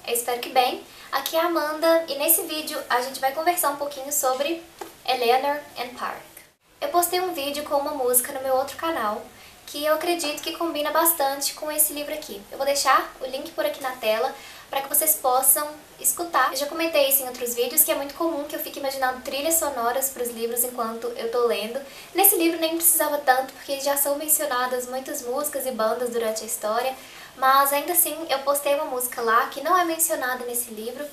Eu espero que bem. Aqui é a Amanda e nesse vídeo a gente vai conversar um pouquinho sobre Eleanor and Park. Eu postei um vídeo com uma música no meu outro canal que eu acredito que combina bastante com esse livro aqui. Eu vou deixar o link por aqui na tela para que vocês possam escutar. Eu já comentei isso em outros vídeos, que é muito comum que eu fique imaginando trilhas sonoras para os livros enquanto eu tô lendo. Nesse livro nem precisava tanto, porque já são mencionadas muitas músicas e bandas durante a história, mas ainda assim eu postei uma música lá que não é mencionada nesse livro,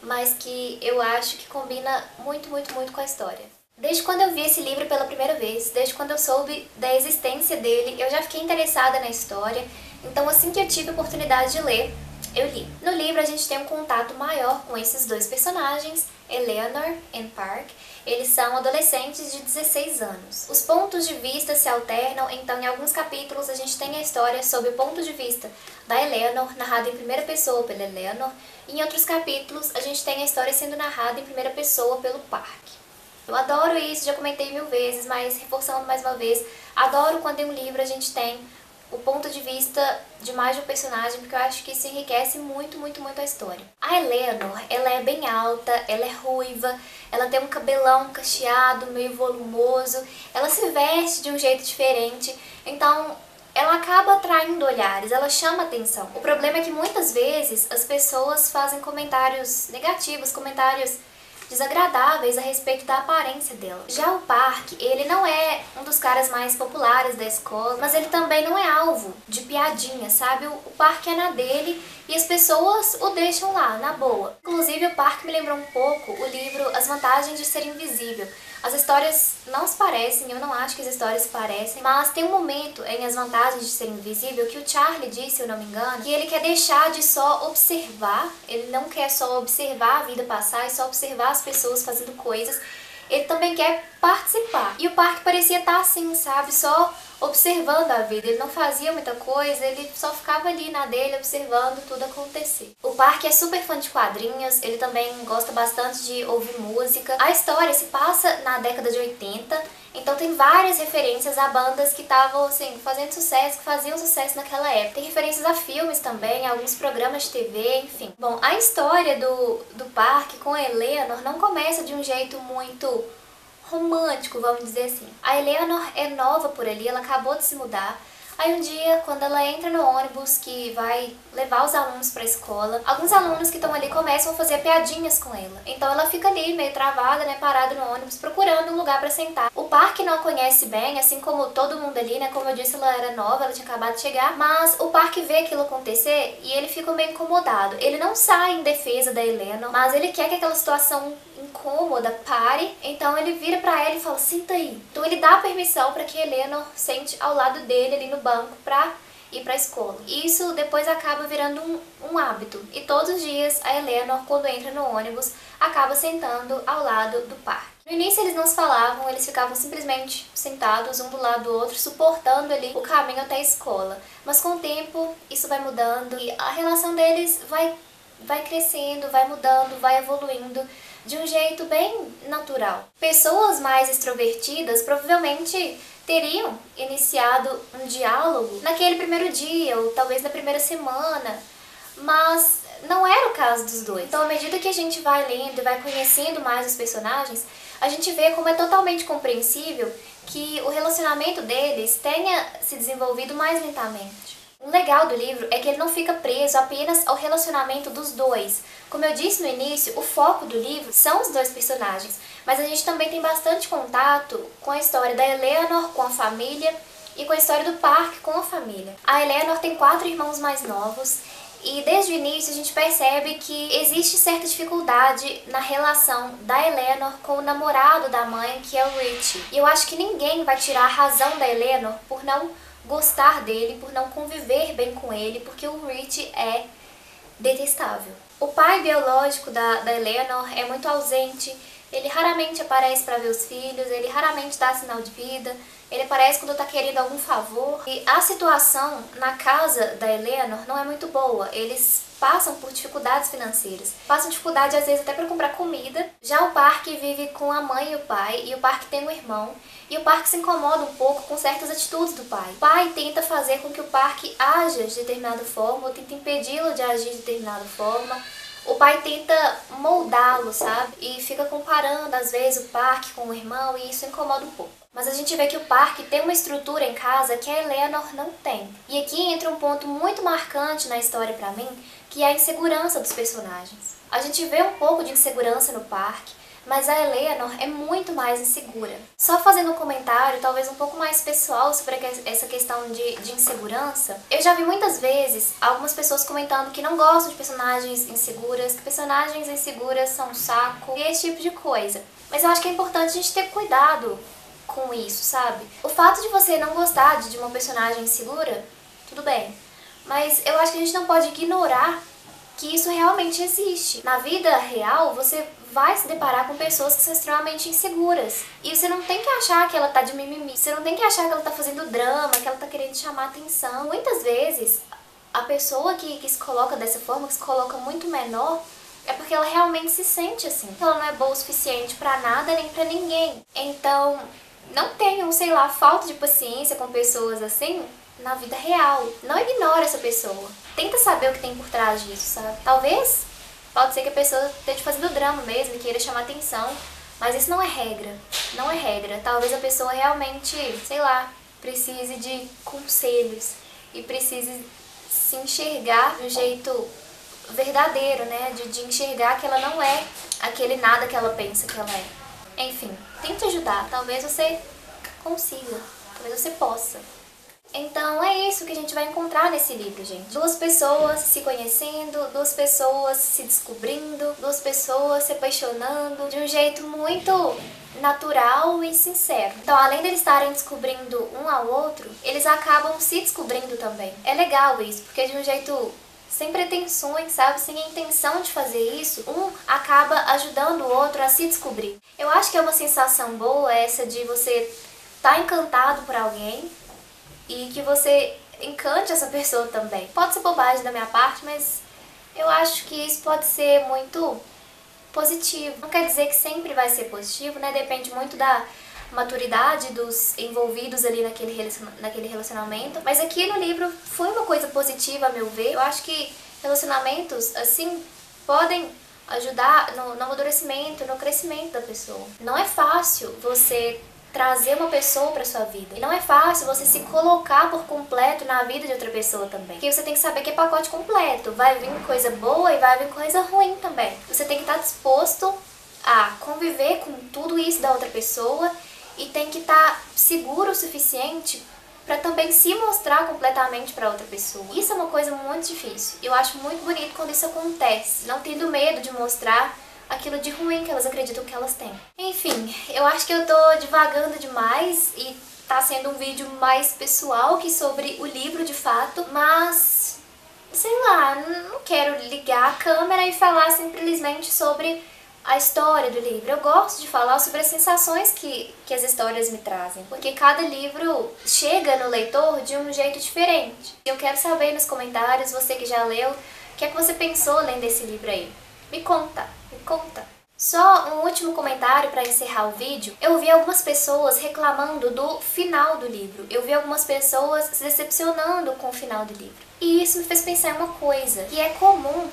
mas que eu acho que combina muito com a história. Desde quando eu vi esse livro pela primeira vez, desde quando eu soube da existência dele, eu já fiquei interessada na história, então assim que eu tive a oportunidade de ler, eu li. No livro a gente tem um contato maior com esses dois personagens, Eleanor e Park. Eles são adolescentes de 16 anos. Os pontos de vista se alternam, então em alguns capítulos a gente tem a história sob o ponto de vista da Eleanor, narrada em primeira pessoa pela Eleanor, e em outros capítulos a gente tem a história sendo narrada em primeira pessoa pelo Park. Eu adoro isso, já comentei 1000 vezes, mas reforçando mais uma vez, adoro quando em um livro a gente tem o ponto de vista de mais de um personagem, porque eu acho que isso enriquece muito a história. A Eleanor, ela é bem alta, ela é ruiva, ela tem um cabelão cacheado, meio volumoso, ela se veste de um jeito diferente, então ela acaba atraindo olhares, ela chama atenção. O problema é que muitas vezes as pessoas fazem comentários negativos, comentários desagradáveis a respeito da aparência dela. Já o Park, ele não é um dos caras mais populares da escola, mas ele também não é alvo de piadinha, sabe? O Park é na dele e as pessoas o deixam lá, na boa. Inclusive o Park me lembrou um pouco o livro As Vantagens de Ser Invisível. As histórias não se parecem, eu não acho que as histórias se parecem, mas tem um momento em As Vantagens de Ser Invisível que o Charlie diz, se eu não me engano, que ele quer deixar de só observar, ele não quer só observar a vida passar e só observar as pessoas fazendo coisas, ele também quer participar. E o Park parecia estar assim, sabe, só observando a vida, ele não fazia muita coisa, ele só ficava ali na dele observando tudo acontecer. O Park é super fã de quadrinhos, ele também gosta bastante de ouvir música. A história se passa na década de 80, então tem várias referências a bandas que estavam assim, fazendo sucesso, que faziam sucesso naquela época. Tem referências a filmes também, a alguns programas de TV, enfim. Bom, a história do Park com a Eleanor não começa de um jeito muito romântico, vamos dizer assim. A Eleanor é nova por ali, ela acabou de se mudar. Aí um dia, quando ela entra no ônibus que vai levar os alunos para a escola, alguns alunos que estão ali começam a fazer piadinhas com ela. Então ela fica ali meio travada, né, parada no ônibus, procurando um lugar para sentar. O Park não a conhece bem, assim como todo mundo ali, né, como eu disse, ela era nova, ela tinha acabado de chegar, mas o Park vê aquilo acontecer e ele fica meio incomodado. Ele não sai em defesa da Eleanor, mas ele quer que aquela situação incômoda pare, então ele vira pra ela e fala, senta aí. Então ele dá permissão para que a Eleanor sente ao lado dele ali no banco pra ir pra escola. E isso depois acaba virando um hábito. E todos os dias a Eleanor, quando entra no ônibus, acaba sentando ao lado do Park. No início eles não se falavam, eles ficavam simplesmente sentados um do lado do outro, suportando ali o caminho até a escola. Mas com o tempo isso vai mudando e a relação deles vai crescendo, vai mudando, vai evoluindo de um jeito bem natural. Pessoas mais extrovertidas provavelmente teriam iniciado um diálogo naquele primeiro dia, ou talvez na primeira semana, mas não era o caso dos dois. Então, à medida que a gente vai lendo e vai conhecendo mais os personagens, a gente vê como é totalmente compreensível que o relacionamento deles tenha se desenvolvido mais lentamente. O legal do livro é que ele não fica preso apenas ao relacionamento dos dois. Como eu disse no início, o foco do livro são os dois personagens, mas a gente também tem bastante contato com a história da Eleanor com a família e com a história do Park com a família. A Eleanor tem 4 irmãos mais novos e desde o início a gente percebe que existe certa dificuldade na relação da Eleanor com o namorado da mãe, que é o Richie. E eu acho que ninguém vai tirar a razão da Eleanor por não gostar dele, por não conviver bem com ele, porque o Richie é detestável. O pai biológico da Eleanor é muito ausente, ele raramente aparece para ver os filhos, ele raramente dá sinal de vida, ele aparece quando está querendo algum favor. E a situação na casa da Eleanor não é muito boa, eles passam por dificuldades financeiras. Passam dificuldade às vezes até para comprar comida. Já o Park vive com a mãe e o pai, e o Park tem um irmão. E o Park se incomoda um pouco com certas atitudes do pai. O pai tenta fazer com que o Park haja de determinada forma, ou tenta impedi-lo de agir de determinada forma. O pai tenta moldá-lo, sabe? E fica comparando, às vezes, o Park com o irmão, e isso incomoda um pouco. Mas a gente vê que o Park tem uma estrutura em casa que a Eleanor não tem. E aqui entra um ponto muito marcante na história pra mim, que é a insegurança dos personagens. A gente vê um pouco de insegurança no Park, mas a Eleanor é muito mais insegura. Só fazendo um comentário, talvez um pouco mais pessoal, sobre essa questão de insegurança, eu já vi muitas vezes algumas pessoas comentando que não gostam de personagens inseguras, que personagens inseguras são um saco, e esse tipo de coisa. Mas eu acho que é importante a gente ter cuidado com isso, sabe? O fato de você não gostar de uma personagem insegura, tudo bem. Mas eu acho que a gente não pode ignorar que isso realmente existe. Na vida real, você vai se deparar com pessoas que são extremamente inseguras. E você não tem que achar que ela tá de mimimi, você não tem que achar que ela tá fazendo drama, que ela tá querendo chamar atenção. Muitas vezes, a pessoa que se coloca dessa forma, que se coloca muito menor, é porque ela realmente se sente assim. Ela não é boa o suficiente pra nada nem pra ninguém. Então, não tenham, sei lá, falta de paciência com pessoas assim na vida real. Não ignore essa pessoa. Tenta saber o que tem por trás disso, sabe? Talvez, pode ser que a pessoa esteja fazendo drama mesmo e queira chamar atenção, mas isso não é regra. Não é regra. Talvez a pessoa realmente, sei lá, precise de conselhos e precise se enxergar de um jeito verdadeiro, né? De enxergar que ela não é aquele nada que ela pensa que ela é. Enfim, tente ajudar. Talvez você consiga. Talvez você possa. Então é isso que a gente vai encontrar nesse livro, gente. Duas pessoas se conhecendo, duas pessoas se descobrindo, duas pessoas se apaixonando de um jeito muito natural e sincero. Então, além de eles estarem descobrindo um ao outro, eles acabam se descobrindo também. É legal isso, porque de um jeito sem pretensões, sabe? Sem a intenção de fazer isso, um acaba ajudando o outro a se descobrir. Eu acho que é uma sensação boa essa de você estar encantado por alguém e que você encante essa pessoa também. Pode ser bobagem da minha parte, mas eu acho que isso pode ser muito positivo. Não quer dizer que sempre vai ser positivo, né? Depende muito da maturidade dos envolvidos ali naquele relacionamento. Mas aqui no livro foi uma coisa positiva, a meu ver. Eu acho que relacionamentos, assim, podem ajudar no amadurecimento, no crescimento da pessoa. Não é fácil você trazer uma pessoa pra sua vida. E não é fácil você se colocar por completo na vida de outra pessoa também. Porque você tem que saber que é pacote completo. Vai vir coisa boa e vai vir coisa ruim também. Você tem que estar disposto a conviver com tudo isso da outra pessoa e tem que estar seguro o suficiente pra também se mostrar completamente pra outra pessoa. Isso é uma coisa muito difícil. Eu acho muito bonito quando isso acontece. Não tendo medo de mostrar aquilo de ruim que elas acreditam que elas têm. Enfim, eu acho que eu tô divagando demais e tá sendo um vídeo mais pessoal que sobre o livro de fato, mas sei lá, não quero ligar a câmera e falar simplesmente sobre a história do livro. Eu gosto de falar sobre as sensações que as histórias me trazem, porque cada livro chega no leitor de um jeito diferente. Eu quero saber nos comentários, você que já leu, o que é que você pensou lendo esse livro aí? Me conta, me conta. Só um último comentário para encerrar o vídeo. Eu vi algumas pessoas reclamando do final do livro. Eu vi algumas pessoas se decepcionando com o final do livro. E isso me fez pensar em uma coisa, que é comum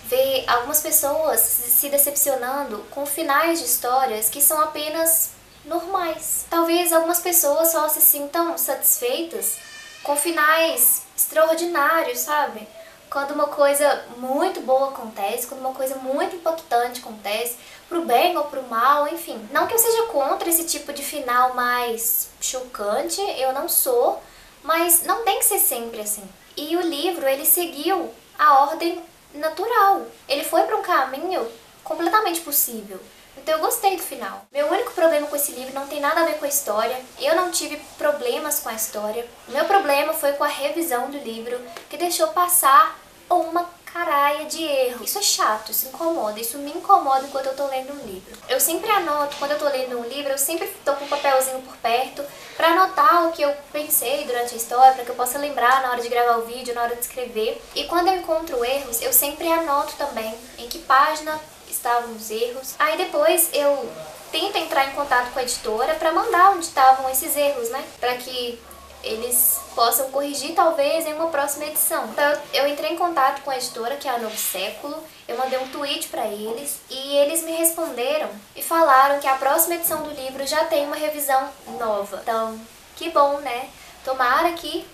ver algumas pessoas se decepcionando com finais de histórias que são apenas normais. Talvez algumas pessoas só se sintam satisfeitas com finais extraordinários, sabe? Quando uma coisa muito boa acontece, quando uma coisa muito impactante acontece, pro bem ou pro mal, enfim. Não que eu seja contra esse tipo de final mais chocante, eu não sou, mas não tem que ser sempre assim. E o livro, ele seguiu a ordem natural. Ele foi para um caminho completamente possível. Então eu gostei do final. Meu único problema com esse livro não tem nada a ver com a história. Eu não tive problemas com a história. O meu problema foi com a revisão do livro, que deixou passar uma caralho de erro. Isso é chato, isso incomoda, isso me incomoda enquanto eu tô lendo um livro. Eu sempre anoto, quando eu tô lendo um livro, eu sempre tô com um papelzinho por perto pra anotar o que eu pensei durante a história, pra que eu possa lembrar na hora de gravar o vídeo, na hora de escrever. E quando eu encontro erros, eu sempre anoto também em que página estavam os erros. Aí depois eu tento entrar em contato com a editora pra mandar onde estavam esses erros, né? Pra que eles possam corrigir talvez em uma próxima edição. Então eu entrei em contato com a editora, que é a Novo Século, eu mandei um tweet pra eles e eles me responderam e falaram que a próxima edição do livro já tem uma revisão nova. Então, que bom, né? Tomara que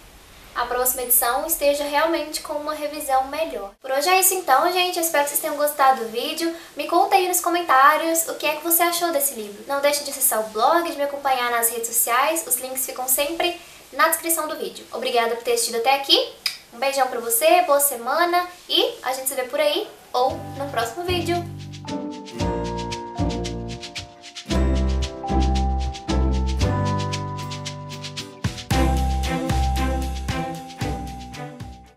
a próxima edição esteja realmente com uma revisão melhor. Por hoje é isso então, gente. Eu espero que vocês tenham gostado do vídeo. Me conta aí nos comentários o que é que você achou desse livro. Não deixe de acessar o blog, de me acompanhar nas redes sociais. Os links ficam sempre na descrição do vídeo. Obrigada por ter assistido até aqui. Um beijão pra você, boa semana e a gente se vê por aí ou no próximo vídeo.